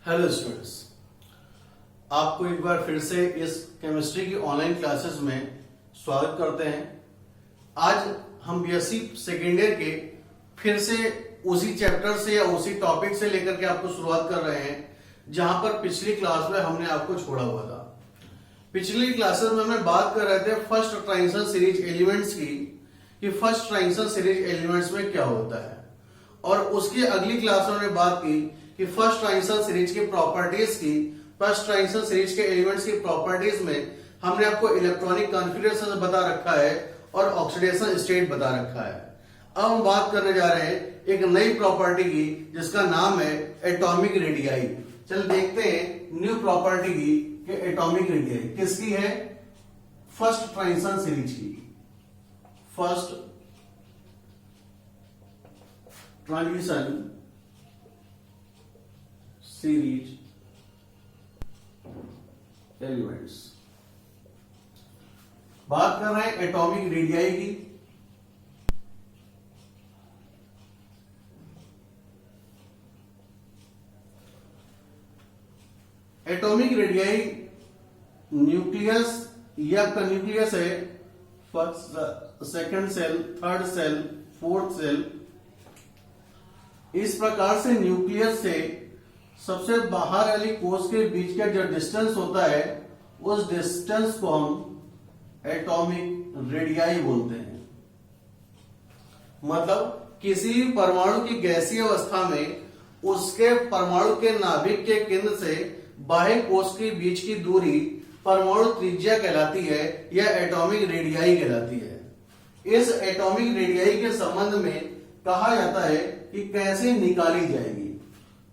Hello students, आपको एक बार फिर से इस केमिस्ट्री की ऑनलाइन क्लासेस में स्वागत करते हैं। आज हम बीएससी सेकेंड ईयर के फिर से उसी चैप्टर से या उसी टॉपिक से लेकर के आपको शुरुआत कर रहे हैं जहां पर पिछली क्लास में हमने आपको छोड़ा हुआ था। पिछली क्लासेस में हमने बात कर रहे थे फर्स्ट ट्रांजिशन सीरीज एलिमेंट्स की, कि फर्स्ट ट्रांजिशन सीरीज एलिमेंट्स में क्या होता है, और उसकी अगली क्लास में हमने बात की कि फर्स्ट ट्रांजिशन सीरीज की प्रॉपर्टीज की, फर्स्ट ट्रांजिशन सीरीज के एलिमेंट्स की प्रॉपर्टीज में हमने आपको इलेक्ट्रॉनिक कॉन्फिगरेशन बता रखा है और ऑक्सीडेशन स्टेट बता रखा है। अब हम बात करने जा रहे हैं एक नई प्रॉपर्टी की जिसका नाम है एटॉमिक रेडियाई। चल देखते हैं न्यू प्रॉपर्टी की कि एटॉमिक रेडियाई किसकी है? फर्स्ट ट्रांजिशन सीरीज की, फर्स्ट ट्रांजिशन सीरीज एलिमेंट्स। बात कर रहे हैं एटॉमिक रेडियाई की। एटॉमिक रेडियाई न्यूक्लियस, ये आपका न्यूक्लियस है, first second shell, third shell, fourth shell, इस प्रकार से न्यूक्लियस से सबसे बाहर वाली कोश के बीच का जो डिस्टेंस होता है उस डिस्टेंस को हम एटॉमिक रेडियाई बोलते हैं। मतलब किसी भी परमाणु की गैसीय अवस्था में उसके परमाणु के नाभिक के केंद्र से बाह्य कोश के बीच की दूरी परमाणु त्रिज्या कहलाती है या एटॉमिक रेडियाई कहलाती है। इस एटॉमिक रेडियाई के संबंध में कहा जाता है कि कैसे निकाली जाएगी।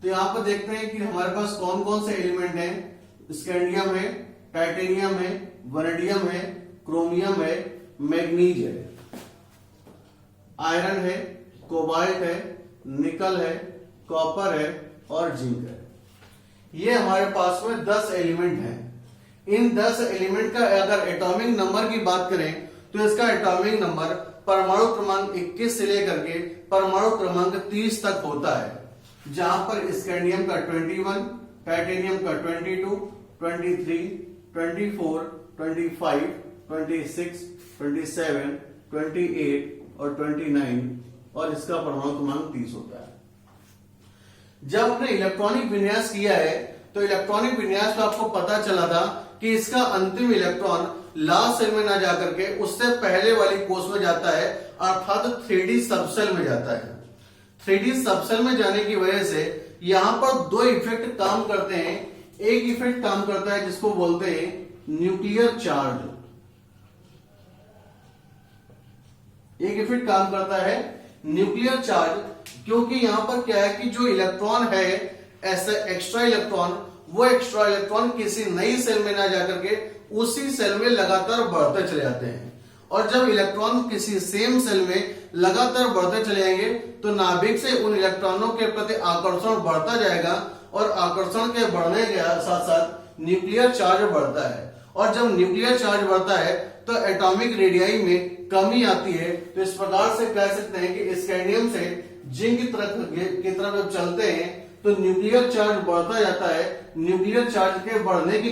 तो यहां पर देखते हैं कि हमारे पास कौन कौन से एलिमेंट हैं। स्कैंडियम है, टाइटेनियम है, वैनेडियम है, क्रोमियम है, मैग्नीज है, आयरन है, कोबाल्ट है, निकल है, कॉपर है और जिंक है। ये हमारे पास में 10 एलिमेंट हैं। इन 10 एलिमेंट का अगर एटॉमिक नंबर की बात करें तो इसका एटॉमिक नंबर परमाणु क्रमांक 21 से लेकर के परमाणु क्रमांक 30 तक होता है, जहां पर स्कैंडियम का 21, टाइटेनियम का 22, 23, 24, 25, 26, 27, 28 और 29 और इसका परमाणु क्रमांक 30 होता है। जब हमने इलेक्ट्रॉनिक विन्यास किया है तो इलेक्ट्रॉनिक विन्यास तो आपको पता चला था कि इसका अंतिम इलेक्ट्रॉन लास्ट सेल में ना जाकर के उससे पहले वाली कोश में जाता है, अर्थात 3D सबसेल में जाता है। 3D सबसेल में जाने की वजह से यहां पर दो इफेक्ट काम करते हैं। एक इफेक्ट काम करता है जिसको बोलते हैं न्यूक्लियर चार्ज। एक इफेक्ट काम करता है न्यूक्लियर चार्ज, क्योंकि यहां पर क्या है कि जो इलेक्ट्रॉन है ऐसा एक्स्ट्रा इलेक्ट्रॉन, वो एक्स्ट्रा इलेक्ट्रॉन किसी नई सेल में ना जाकर के उसी सेल में लगातार बढ़ते चले जाते हैं। और जब इलेक्ट्रॉन किसी सेम सेल में लगातार बढ़ते चले जाएंगे तो नाभिक से उन इलेक्ट्रॉनों के प्रति आकर्षण बढ़ता जाएगा और आकर्षण के बढ़ने के साथ साथ न्यूक्लियर चार्ज बढ़ता है। और जब न्यूक्लियर चार्ज बढ़ता है तो एटॉमिक रेडियाई में कमी आती है। तो इस प्रकार से कह सकते हैं कि स्कैंडियम से जिंक की तरफ जब चलते हैं तो न्यूक्लियर चार्ज बढ़ता जाता है। न्यूक्लियर चार्ज के बढ़ने के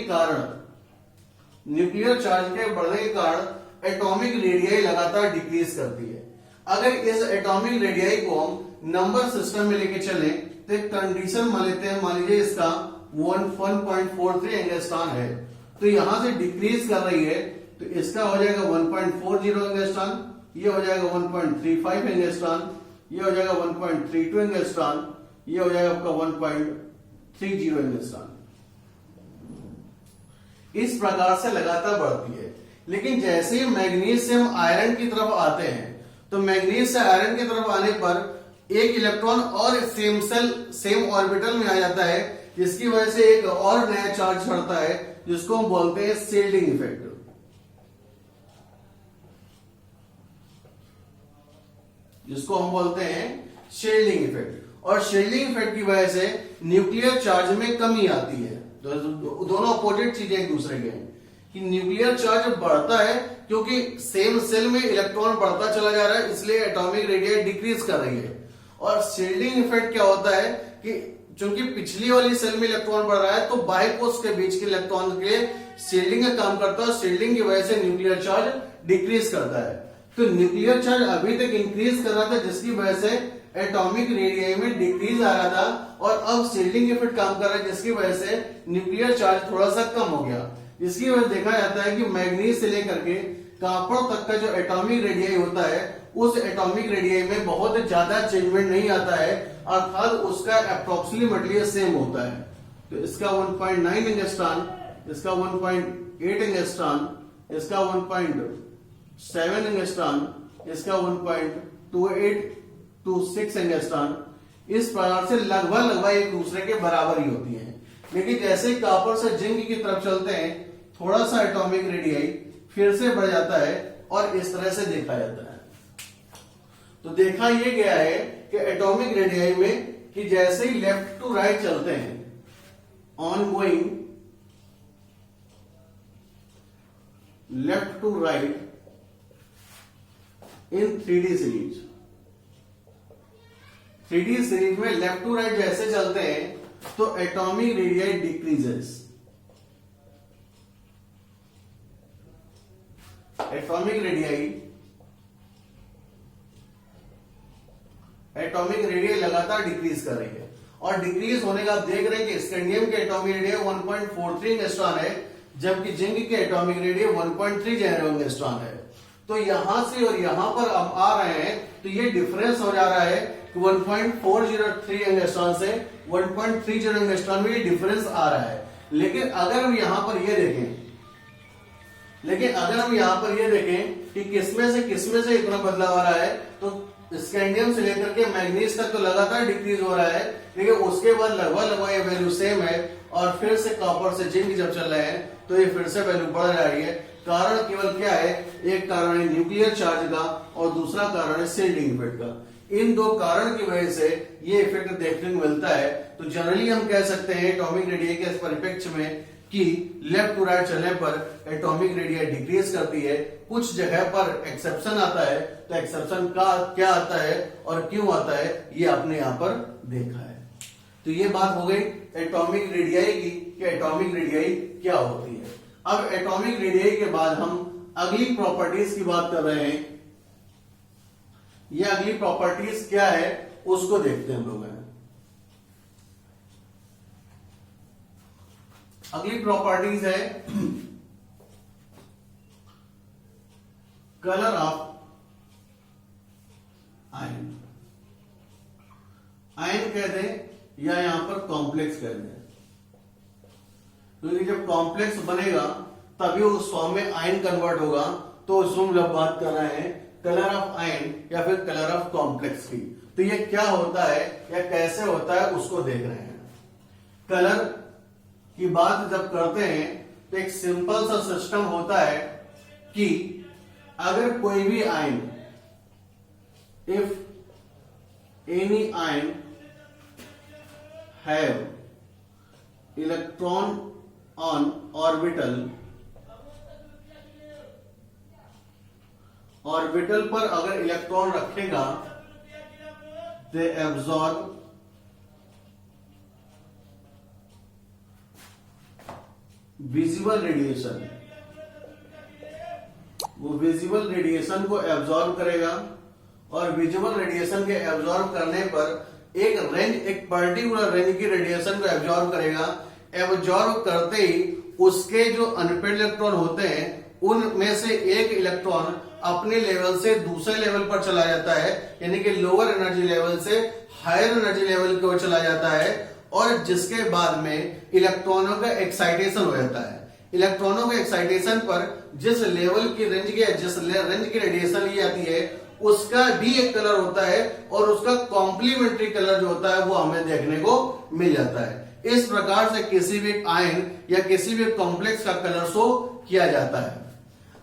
कारण एटॉमिक रेडियाई लगातार डिक्रीज करती है। अगर इस एटॉमिक रेडियाई को हम नंबर सिस्टम में लेके चले तो एक कंडीशन मान लेते हैं, मान लीजिए इसका 1.43 एंगस्ट्रॉन है, तो यहां से डिक्रीज कर रही है तो इसका हो जाएगा 1.40 एंगस्ट्रॉन, ये हो जाएगा 1.35 एंगस्ट्रॉन, ये हो जाएगा 1.32 एंगस्ट्रॉन, ये हो जाएगा आपका 1.30 एंगस्ट्रॉन। इस प्रकार से लगातार बढ़ती है। लेकिन जैसे ही मैग्नीज से हम आयरन की तरफ आते हैं तो मैग्नीज से आयरन की तरफ आने पर एक इलेक्ट्रॉन और सेम ऑर्बिटल में आ जाता है, जिसकी वजह से एक और नया चार्ज बढ़ता है जिसको हम बोलते हैं शील्डिंग इफेक्ट। और शील्डिंग इफेक्ट की वजह से न्यूक्लियर चार्ज में कमी आती है। तो दोनों अपोजिट चीजें एक दूसरे के हैं कि न्यूक्लियर चार्ज बढ़ता है क्योंकि सेम सेल में इलेक्ट्रॉन बढ़ता चला जा रहा है, इसलिए एटॉमिक रेडियाई डिक्रीज कर रही है। और शील्डिंग इफेक्ट क्या होता है कि चूंकि पिछली वाली सेल में इलेक्ट्रॉन बढ़ रहा है तो बाह्य कोश के बीच के इलेक्ट्रॉन के लिए शील्डिंग का काम करता है, शील्डिंग की वजह से न्यूक्लियर चार्ज डिक्रीज करता है। तो न्यूक्लियर चार्ज अभी तक इंक्रीज कर रहा था जिसकी वजह से एटॉमिक रेडियस में डिक्रीज आ रहा था, और अब शील्डिंग इफेक्ट काम कर रहा है जिसकी वजह से न्यूक्लियर चार्ज थोड़ा सा कम हो गया। इसकी वजह से देखा जाता है कि मैग्नीज से लेकर के कॉपर तक का जो एटॉमिक रेडियस होता है उस एटॉमिक रेडियस में बहुत ज्यादा चेंजमेंट नहीं आता है, अर्थात उसका अप्रोक्सीमेटली सेम होता है। तो इसका 1.9 एंगस्ट्रॉन, इसका 1.8 एंगस्ट्रॉन, इसका 1.7 एंगस्ट्रॉन, इसका 1.2826 एंगस्ट्रॉन, इस प्रकार से लगभग एक दूसरे के बराबर ही होती है। लेकिन जैसे कॉपर से जिंक की तरफ चलते हैं थोड़ा सा एटॉमिक रेडियस फिर से बढ़ जाता है और इस तरह से देखा जाता है। तो देखा यह गया है कि एटॉमिक रेडियस में कि जैसे ही लेफ्ट टू राइट चलते हैं, on going left to right in 3D series, 3D series में लेफ्ट टू राइट जैसे चलते हैं तो atomic radius decreases, atomic radius लगातार डिक्रीज कर रही है। और डिक्रीज होने का आप देख रहे हैं कि स्कैंडियम के एटॉमिक रेडियस 1.43 एंगस्ट्रॉन है, जबकि जिंक के एटॉमिक रेडियस 1.3 एंगस्ट्रॉन है। तो यहां से और यहां पर अब आ रहे हैं तो ये डिफरेंस हो जा रहा है 1.403 एंगस्ट्रॉन से 1.30 एंगस्ट्रॉन में ये डिफरेंस आ रहा है। लेकिन अगर हम यहां पर ये देखें कि किसमें से इतना बदलाव आ रहा है, तो स्कैंडियम से लेकर के मैग्नीज तक तो लगातार डिक्रीज हो रहा है, लेकिन उसके बाद लगभग ये वैल्यू सेम है, और फिर से कॉपर से जिंक जब चल रहे हैं तो ये फिर से वैल्यू बढ़ जा रही है। कारण केवल क्या है, एक कारण है न्यूक्लियर चार्ज का और दूसरा कारण है शील्डिंग इफेक्ट का। इन दो कारण की वजह से ये इफेक्ट देखने को मिलता है। तो जनरली हम कह सकते हैं एटॉमिक रेडियस के परिप्रेक्ष्य में कि लेफ्ट टू राइट चलने पर एटॉमिक रेडियस डिक्रीज करती है। कुछ जगह पर एक्सेप्शन आता है, तो एक्सेप्शन का क्या आता है और क्यों आता है ये आपने यहां पर देखा है। तो ये बात हो गई एटॉमिक रेडियस की कि एटॉमिक रेडियस क्या होती है। अब एटॉमिक रेडियस के बाद हम अगली प्रॉपर्टीज की बात कर रहे हैं। ये अगली प्रॉपर्टीज क्या है उसको देखते हैं हम लोग। अगली प्रॉपर्टीज है कलर ऑफ आयन। आयन कह दें या यहां पर कॉम्प्लेक्स कह दें, क्योंकि जब कॉम्प्लेक्स बनेगा तभी उस फॉर्म में आयन कन्वर्ट होगा। तो उसमें हम लोग बात कर रहे हैं कलर ऑफ आयन या फिर कलर ऑफ कॉम्प्लेक्स की। तो ये क्या होता है या कैसे होता है उसको देख रहे हैं। कलर की बात जब करते हैं तो एक सिंपल सा सिस्टम होता है कि अगर कोई भी ion, if any ion have electron on orbital पर अगर इलेक्ट्रॉन रखेगा, दे एब्जॉर्ब विजिबल रेडिएशन, वो विजिबल रेडिएशन को एब्जॉर्ब करेगा, और विजिबल रेडिएशन के एब्जॉर्ब करने पर एक पर्टिकुलर रेंज की रेडिएशन को एब्जॉर्ब करेगा। एब्जॉर्ब करते ही उसके जो अनपेड इलेक्ट्रॉन होते हैं उनमें से एक इलेक्ट्रॉन अपने लेवल से दूसरे लेवल पर चला जाता है, यानी कि लोअर एनर्जी लेवल से हायर एनर्जी लेवल की ओर चला जाता है, और जिसके बाद में इलेक्ट्रॉनों का एक्साइटेशन हो जाता है। इलेक्ट्रॉनों के एक्साइटेशन पर जिस लेवल की रेंज की रेडिएशन ली जाती है उसका भी एक कलर होता है, और उसका कॉम्प्लीमेंट्री कलर जो होता है वो हमें देखने को मिल जाता है। इस प्रकार से किसी भी आयन या किसी भी कॉम्प्लेक्स का कलर शो किया जाता है।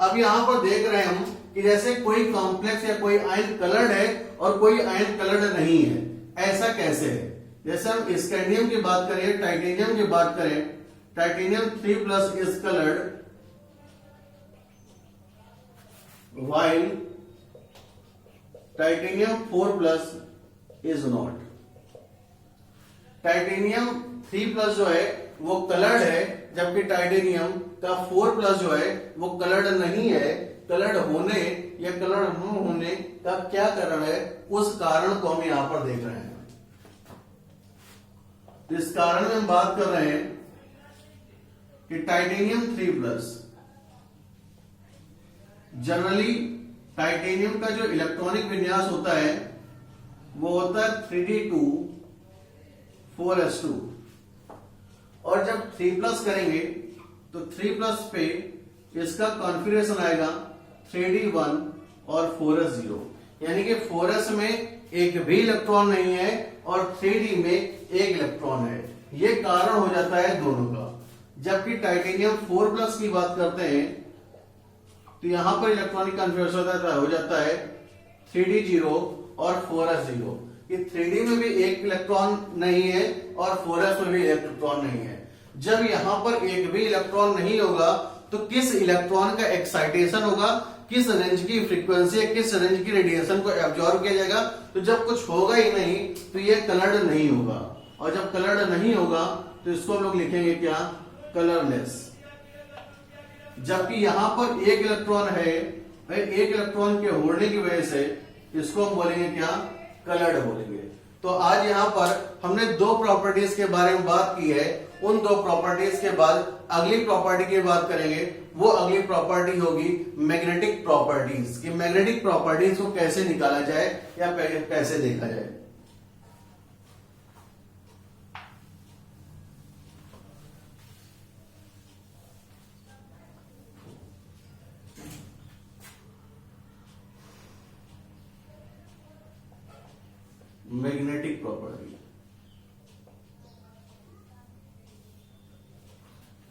अब यहां पर देख रहे हैं हम कि जैसे कोई कॉम्प्लेक्स या कोई आयन कलर्ड है और कोई आयन कलर्ड नहीं है। ऐसा कैसे है? जैसे हम स्कैंडियम की बात करें, टाइटेनियम की बात करें, titanium 3+ is coloured while titanium 4+ is not. Titanium 3+ जो है वो कलर्ड है, जबकि टाइटेनियम का 4+ जो है वो कलर्ड नहीं है। कलर्ड होने या कलर्ड न होने का क्या कारण है, उस कारण को हम यहां पर देख रहे हैं। इस कारण में हम बात कर रहे हैं कि टाइटेनियम 3+, जनरली टाइटेनियम का जो इलेक्ट्रॉनिक विन्यास होता है वो होता है 3d2 4s2, और जब 3+ करेंगे तो 3+ पे इसका कॉन्फ़िगरेशन आएगा 3d1 और 4s0, यानी कि 4s में एक भी इलेक्ट्रॉन नहीं है और 3d में एक इलेक्ट्रॉन है। ये कारण हो जाता है दोनों का। जबकि टाइटेनियम 4+ की बात करते हैं तो यहां पर इलेक्ट्रॉनिक कॉन्फ़िगरेशन हो जाता है 3d0 और 4s0। कि 3d में भी एक इलेक्ट्रॉन नहीं है और 4s में भी इलेक्ट्रॉन नहीं है। जब यहां पर एक भी इलेक्ट्रॉन नहीं होगा तो किस इलेक्ट्रॉन का एक्साइटेशन होगा, किस रेंज की फ्रीक्वेंसी, किस रेंज की रेडिएशन को एब्जॉर्ब किया जाएगा। तो जब कुछ होगा ही नहीं तो ये कलर्ड नहीं होगा, और जब कलर्ड नहीं होगा तो इसको हम लोग लिखेंगे क्या, कलरलेस। जबकि यहां पर एक इलेक्ट्रॉन है, एक इलेक्ट्रॉन के होने की वजह से इसको हम बोलेंगे क्या, कलर्ड बोलेंगे। तो आज यहां पर हमने दो प्रॉपर्टीज के बारे में बात की है। उन दो प्रॉपर्टीज के बाद अगली प्रॉपर्टी की बात करेंगे। वो अगली प्रॉपर्टी होगी मैग्नेटिक प्रॉपर्टीज, कि मैग्नेटिक प्रॉपर्टीज को कैसे निकाला जाए या कैसे देखा जाए। मैग्नेटिक प्रॉपर्टी,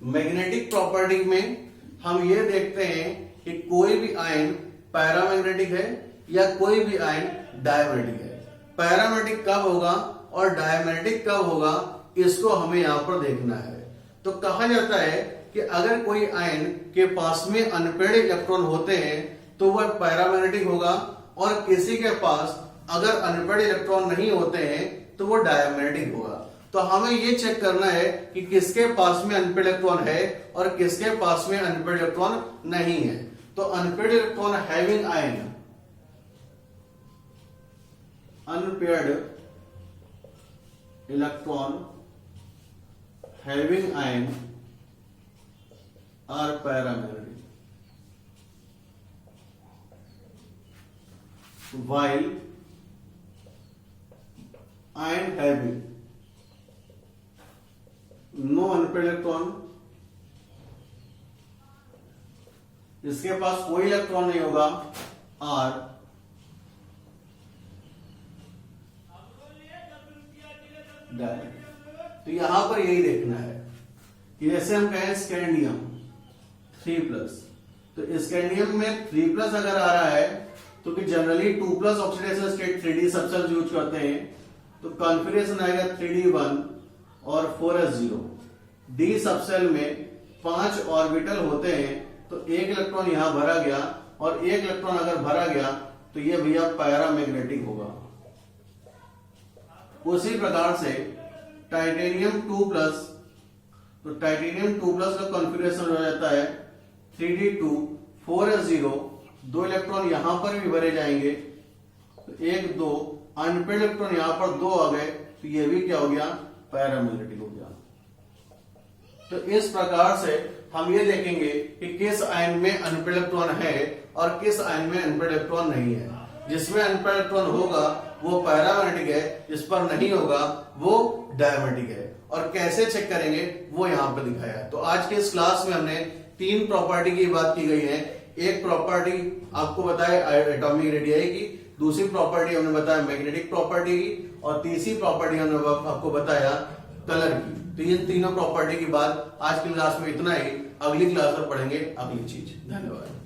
मैग्नेटिक प्रॉपर्टी में हम ये देखते हैं कि कोई भी आयन पैरामैग्नेटिक है या कोई भी आयन डायमैग्नेटिक है। पैरामैग्नेटिक कब होगा और डायमैग्नेटिक कब होगा, इसको हमें यहां पर देखना है। तो कहा जाता है कि अगर कोई आयन के पास में अनपेड इलेक्ट्रॉन होते हैं तो वह पैरामैग्नेटिक होगा, और किसी के पास अगर अनपेड इलेक्ट्रॉन नहीं होते हैं तो वो डायमैग्नेटिक होगा। तो हमें ये चेक करना है कि किसके पास में अनपेड इलेक्ट्रॉन है और किसके पास में अनपेड इलेक्ट्रॉन नहीं है। तो unpaired electron having ion, unpaired electron having ion are paramagnetic, while ion having no unpaired electron, इसके पास कोई इलेक्ट्रॉन नहीं होगा, आर डायमैग्नेटिक। तो यहां पर यही देखना है कि जैसे हम कहें स्कैंडियम 3+, तो स्कैंडियम में 3+ अगर आ रहा है तो कि generally 2+ oxidation state 3d subshell use करते हैं, तो कॉन्फ़िगरेशन आएगा 3d1 और 4s0। d सबसेल में 5 ऑर्बिटल होते हैं, तो एक इलेक्ट्रॉन यहां भरा गया, और एक इलेक्ट्रॉन अगर भरा गया तो ये भैया पैरामैग्नेटिक होगा। उसी प्रकार से टाइटेनियम 2+, तो टाइटेनियम 2+ का कॉन्फ़िगरेशन हो जाता है 3d2 4s0। 2 इलेक्ट्रॉन यहां पर भी भरे जाएंगे, तो 1 2 अनपेड इलेक्ट्रॉन यहां पर 2 आ गए, तो ये भी क्या हो गया, पैरामैग्नेटिक हो गया। तो इस प्रकार से हम ये देखेंगे कि किस आयन में अनपेड इलेक्ट्रॉन है और किस आयन में अनपेड इलेक्ट्रॉन नहीं है। जिसमें अनपेड इलेक्ट्रॉन होगा वो पैरामैग्नेटिक है, जिस पर नहीं होगा वो डायमैग्नेटिक है। और कैसे चेक करेंगे वो यहां पर दिखाया है। तो आज के इस क्लास में हमने 3 प्रॉपर्टी की बात की गई है। एक प्रॉपर्टी आपको बताया एटॉमिक रेडियाई की, दूसरी प्रॉपर्टी हमने बताया मैग्नेटिक प्रॉपर्टी की, और तीसरी प्रॉपर्टी हमने आपको बताया कलर की। तो ये तीनों प्रॉपर्टी की बात आज की क्लास में इतना ही। अगली क्लास में पढ़ेंगे अगली चीज। धन्यवाद।